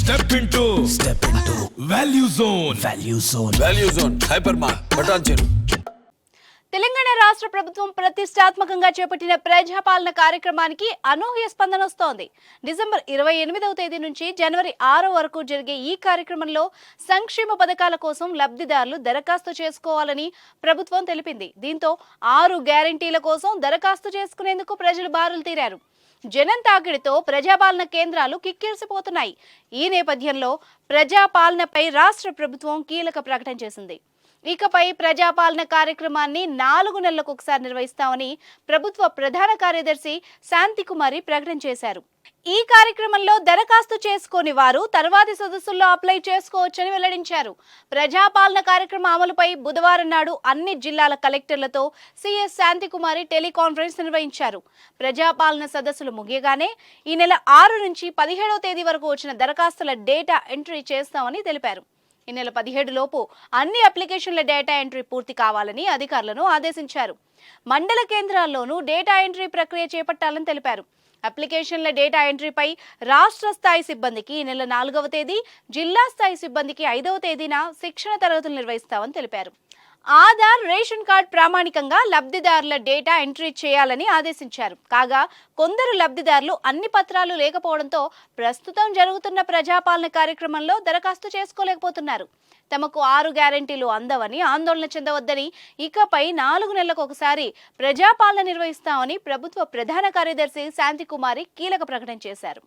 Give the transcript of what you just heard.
Step into Value Zone. Value Zone. Hypermart. Patancheru. Telangana రాష్ట్ర ప్రభుత్వం ప్రతిష్టాత్మకంగా చేపట్టిన ప్రజాపాలన కార్యక్రమానికి అనూహ్య స్పందన వస్తోంది. డిసెంబర్ 28వ తేదీ నుంచి జనవరి 6 వరకు జరిగే ఈ కార్యక్రమంలో సంక్షేమ పథకాల కోసం లబ్ధిదారులు దరఖాస్తు చేసుకోవాలని ప్రభుత్వం తెలిపింది. దీంతో 6 గ్యారెంటీల కోసం దరఖాస్తు చేసుకునేందుకు ప్రజలు బారులు తీరారు. జనం తాకిడితో ప్రజాపాలన కేంద్రాలు కిక్కిరిసిపోతున్నాయి. ఈ నేపథ్యంలో ప్రజాపాలనపై రాష్ట్ర ప్రభుత్వం కీలక ప్రకటన చేసింది. ఇకపై ప్రజాపాలన కార్యక్రమాన్ని 4 నెలలకు ఒకసారి నిర్వహిస్తామని ప్రభుత్వ ప్రధాన కార్యదర్శి శాంతికుమారి ప్రకటన చేశారు. ఈ కార్యక్రమంలో దరఖాస్తు చేసుకోని వారు తర్వాతి సదస్సుల్లో అప్లై చేసుకోవచ్చని వెల్లడించారు. ప్రజాపాలన కార్యక్రమ అమలుపై బుధవారం నాడు అన్ని జిల్లాల కలెక్టర్లతో సిఎస్ శాంతికుమారి టెలికాన్ఫరెన్స్ నిర్వహించారు. ప్రజాపాలన సదస్సులు ముగియగానే ఈ నెల 6 నుంచి 17వ తేదీ వరకు వచ్చిన దరఖాస్తుల డేటా ఎంట్రీ చేస్తామని తెలిపారు. ఈ నెల 17 లోపు అన్ని అప్లికేషన్ల డేటా ఎంట్రీ పూర్తి కావాలని అధికారులను ఆదేశించారు. మండల కేంద్రాల్లోనూ డేటా ఎంట్రీ ప్రక్రియ చేపట్టాలని తెలిపారు. అప్లికేషన్ల డేటా ఎంట్రీపై రాష్ట్ర స్థాయి సిబ్బందికి ఈ నెల 4వ తేదీ, జిల్లా స్థాయి సిబ్బందికి 5వ తేదీన శిక్షణ తరగతులు నిర్వహిస్తామని తెలిపారు. ఆధార్, రేషన్ కార్డ్ ప్రామాణికంగా లబ్ధిదారుల డేటా ఎంట్రీ చేయాలని ఆదేశించారు. కాగా కొందరు లబ్ధిదారులు అన్ని పత్రాలు లేకపోవడంతో ప్రస్తుతం జరుగుతున్న ప్రజాపాలన కార్యక్రమంలో దరఖాస్తు చేసుకోలేకపోతున్నారు. తమకు 6 గ్యారెంటీలు అందవని ఆందోళన చెందవద్దని, ఇకపై 4 నెలలకు ఒకసారి ప్రజాపాలన నిర్వహిస్తామని ప్రభుత్వ ప్రధాన కార్యదర్శి శాంతికుమారి కీలక ప్రకటన చేశారు.